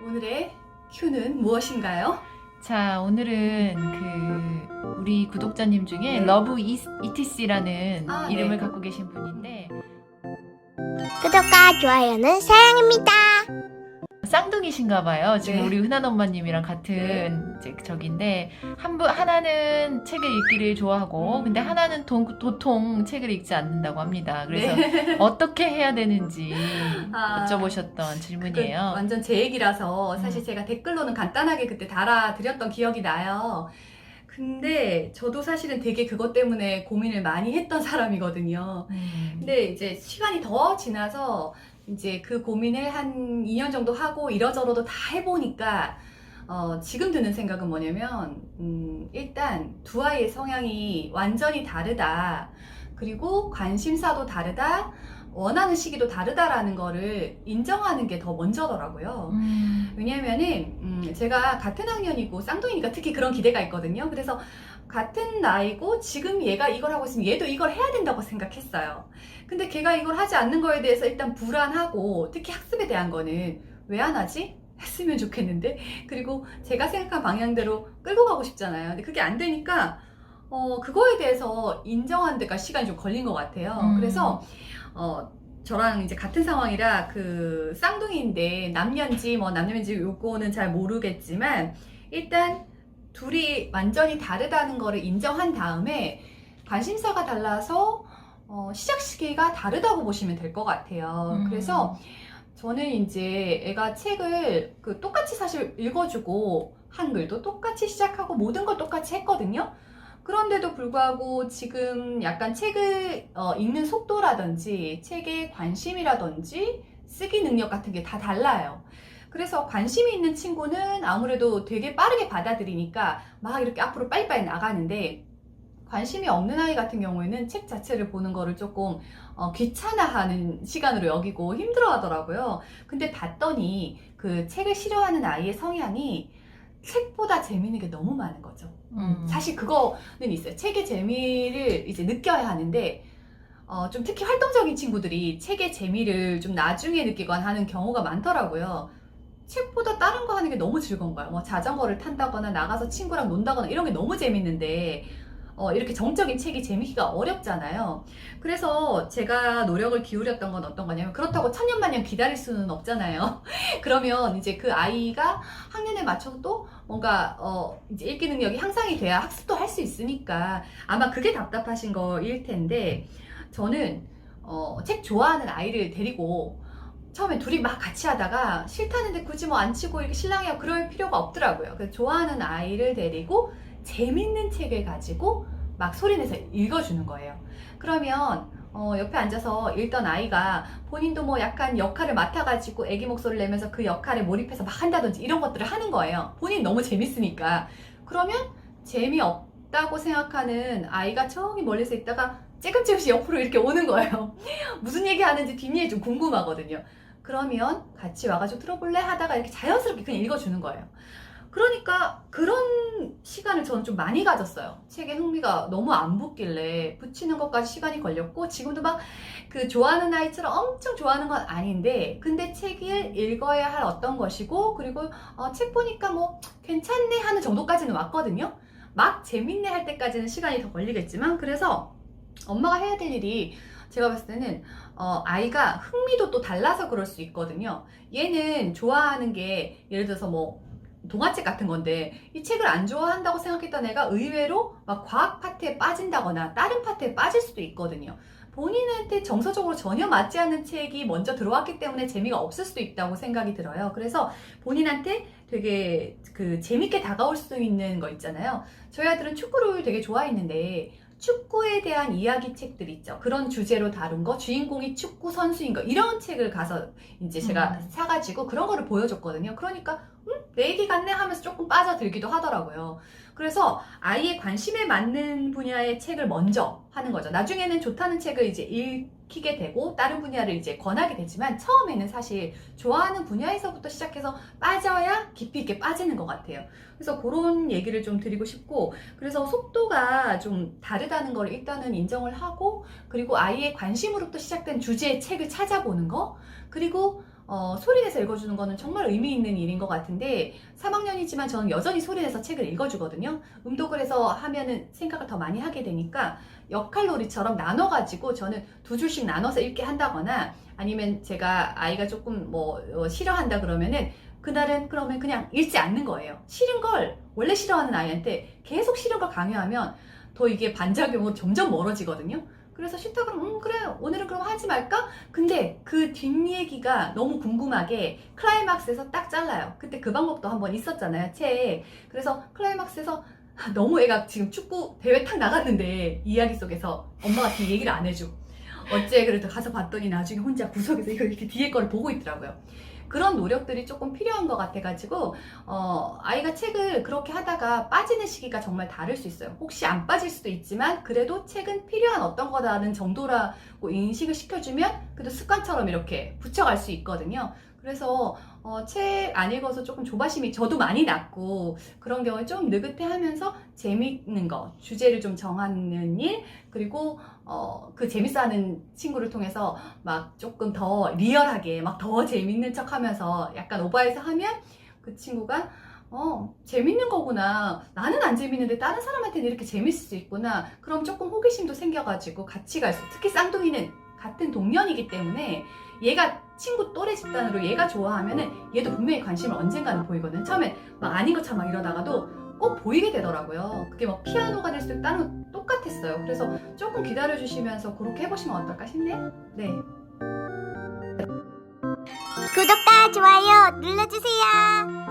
오늘의 큐는 무엇인가요? 자, 오늘은 우리 구독자님 중에 네. 러브 ETC라는 이름을 네. 갖고 계신 분인데 구독과 좋아요는 사랑입니다. 쌍둥이신가 봐요. 지금 네. 우리 흔한 엄마님이랑 같은 이제 적인데 하나는 책을 읽기를 좋아하고 근데 하나는 도통 책을 읽지 않는다고 합니다. 그래서 네. 어떻게 해야 되는지 아, 여쭤보셨던 질문이에요. 완전 제 얘기라서 사실 제가 댓글로는 간단하게 그때 달아드렸던 기억이 나요. 근데 저도 사실은 되게 그것 때문에 고민을 많이 했던 사람이거든요. 근데 이제 시간이 더 지나서 이제 그 고민을 한 2년 정도 하고 이러저러도 다 해보니까 지금 드는 생각은 뭐냐면 일단 두 아이의 성향이 완전히 다르다. 그리고 관심사도 다르다. 원하는 시기도 다르다라는 거를 인정하는 게 더 먼저더라고요. 왜냐면은 제가 같은 학년이고 쌍둥이니까 특히 그런 기대가 있거든요. 그래서 같은 나이고 지금 얘가 이걸 하고 있으면 얘도 이걸 해야 된다고 생각했어요. 근데 걔가 이걸 하지 않는 거에 대해서 일단 불안하고 특히 학습에 대한 거는 왜 안 하지? 했으면 좋겠는데 그리고 제가 생각한 방향대로 끌고 가고 싶잖아요. 근데 그게 안 되니까 그거에 대해서 인정하는 데까지 시간이 좀 걸린 것 같아요. 그래서 저랑 이제 같은 상황이라 그 쌍둥이인데 남녀인지 남녀인지 요거는 잘 모르겠지만 일단 둘이 완전히 다르다는 거를 인정한 다음에 관심사가 달라서 시작 시기가 다르다고 보시면 될 것 같아요. 그래서 저는 이제 애가 책을 똑같이 사실 읽어주고 한글도 똑같이 시작하고 모든 걸 똑같이 했거든요. 그런데도 불구하고 지금 약간 책을 읽는 속도라든지 책의 관심이라든지 쓰기 능력 같은 게 다 달라요. 그래서 관심이 있는 친구는 아무래도 되게 빠르게 받아들이니까 막 이렇게 앞으로 빨리빨리 나가는데 관심이 없는 아이 같은 경우에는 책 자체를 보는 거를 조금 귀찮아하는 시간으로 여기고 힘들어 하더라고요. 근데 봤더니 그 책을 싫어하는 아이의 성향이 책보다 재미있는 게 너무 많은 거죠. 사실 그거는 있어요. 책의 재미를 이제 느껴야 하는데 좀 특히 활동적인 친구들이 책의 재미를 좀 나중에 느끼거나 하는 경우가 많더라고요. 책보다 다른 거 하는 게 너무 즐거운 거예요. 뭐 자전거를 탄다거나 나가서 친구랑 논다거나 이런 게 너무 재밌는데 이렇게 정적인 책이 재미기가 어렵잖아요. 그래서 제가 노력을 기울였던 건 어떤 거냐면 그렇다고 천년만년 기다릴 수는 없잖아요. 그러면 이제 그 아이가 학년에 맞춰서 또 뭔가 이제 읽기 능력이 향상이 돼야 학습도 할 수 있으니까 아마 그게 답답하신 거일 텐데 저는 책 좋아하는 아이를 데리고 처음에 둘이 막 같이 하다가 싫다는데 굳이 뭐 안 치고 이렇게 실랑이하고 그럴 필요가 없더라고요. 그래서 좋아하는 아이를 데리고 재밌는 책을 가지고 막 소리내서 읽어주는 거예요. 그러면 옆에 앉아서 읽던 아이가 본인도 뭐 약간 역할을 맡아가지고 애기 목소리를 내면서 그 역할에 몰입해서 막 한다든지 이런 것들을 하는 거예요. 본인이 너무 재밌으니까. 그러면 재미없다고 생각하는 아이가 저기 멀리서 있다가 찔끔찔끔씩 옆으로 이렇게 오는 거예요. 무슨 얘기 하는지 뒷얘기 좀 궁금하거든요. 그러면 같이 와가지고 들어볼래? 하다가 이렇게 자연스럽게 그냥 읽어주는 거예요. 그러니까 그런 시간을 저는 좀 많이 가졌어요. 책에 흥미가 너무 안 붙길래 붙이는 것까지 시간이 걸렸고 지금도 막 그 좋아하는 아이처럼 엄청 좋아하는 건 아닌데 근데 책을 읽어야 할 어떤 것이고 그리고 책 보니까 뭐 괜찮네 하는 정도까지는 왔거든요. 막 재밌네 할 때까지는 시간이 더 걸리겠지만 그래서 엄마가 해야 될 일이 제가 봤을 때는 아이가 흥미도 또 달라서 그럴 수 있거든요. 얘는 좋아하는 게 예를 들어서 뭐 동화책 같은 건데 이 책을 안 좋아한다고 생각했던 애가 의외로 막 과학 파트에 빠진다거나 다른 파트에 빠질 수도 있거든요. 본인한테 정서적으로 전혀 맞지 않는 책이 먼저 들어왔기 때문에 재미가 없을 수도 있다고 생각이 들어요. 그래서 본인한테 되게 재밌게 다가올 수 있는 거 있잖아요. 저희 아들은 축구를 되게 좋아했는데 축구에 대한 이야기 책들 있죠. 그런 주제로 다룬 거, 주인공이 축구 선수인 거, 이런 책을 가서 이제 제가 사가지고 그런 거를 보여줬거든요. 그러니까, 내 얘기 같네 하면서 조금 빠져들기도 하더라고요. 그래서 아이의 관심에 맞는 분야의 책을 먼저 하는 거죠. 나중에는 좋다는 책을 이제 읽히게 되고, 다른 분야를 이제 권하게 되지만, 처음에는 사실 좋아하는 분야에서부터 시작해서 빠져야 깊이 있게 빠지는 것 같아요. 그래서 그런 얘기를 좀 드리고 싶고, 그래서 속도가 좀 다르다는 걸 일단은 인정을 하고, 그리고 아이의 관심으로부터 시작된 주제의 책을 찾아보는 거, 그리고 소리내서 읽어주는 거는 정말 의미 있는 일인 것 같은데 3학년이지만 저는 여전히 소리내서 책을 읽어주거든요. 음독을 해서 하면은 생각을 더 많이 하게 되니까 역할놀이처럼 나눠가지고 저는 2줄씩 나눠서 읽게 한다거나 아니면 제가 아이가 조금 싫어한다 그러면은 그날은 그러면 그냥 읽지 않는 거예요. 싫은 걸 원래 싫어하는 아이한테 계속 싫은 걸 강요하면 더 이게 반작용으로 점점 멀어지거든요. 그래서 싫다 그러면 그래 오늘은 그럼 하지 말까? 근데 그 뒷얘기가 너무 궁금하게 클라이막스에서 딱 잘라요. 그때 그 방법도 한번 있었잖아요, 책. 그래서 클라이막스에서 너무 애가 지금 축구 대회 탁 나갔는데 이야기 속에서 엄마가 뒤 얘기를 안 해줘. 어째 그래도 가서 봤더니 나중에 혼자 구석에서 이렇게 뒤에 거를 보고 있더라고요. 그런 노력들이 조금 필요한 것 같아가지고 아이가 책을 그렇게 하다가 빠지는 시기가 정말 다를 수 있어요. 혹시 안 빠질 수도 있지만 그래도 책은 필요한 어떤 거다는 정도라고 인식을 시켜주면 그래도 습관처럼 이렇게 붙여갈 수 있거든요. 그래서 책 안 읽어서 조금 조바심이 저도 많이 났고 그런 경우에 좀 느긋해하면서 재미있는 거, 주제를 좀 정하는 일, 그리고 그 재밌어하는 친구를 통해서 막 조금 더 리얼하게 막 더 재밌는 척하면서 약간 오버해서 하면 그 친구가 재밌는 거구나. 나는 안 재밌는데 다른 사람한테는 이렇게 재밌을 수 있구나. 그럼 조금 호기심도 생겨가지고 같이 갈 수. 특히 쌍둥이는 같은 동년이기 때문에 얘가 친구 또래 집단으로 얘가 좋아하면은 얘도 분명히 관심을 언젠가는 보이거든. 처음엔 막 아닌 것처럼 막 이러다가도 꼭 보이게 되더라고요. 그게 막 피아노가 될 수도 있고 다른 똑같았어요. 그래서 조금 기다려주시면서 그렇게 해보시면 어떨까 싶네요. 네. 구독과 좋아요 눌러주세요.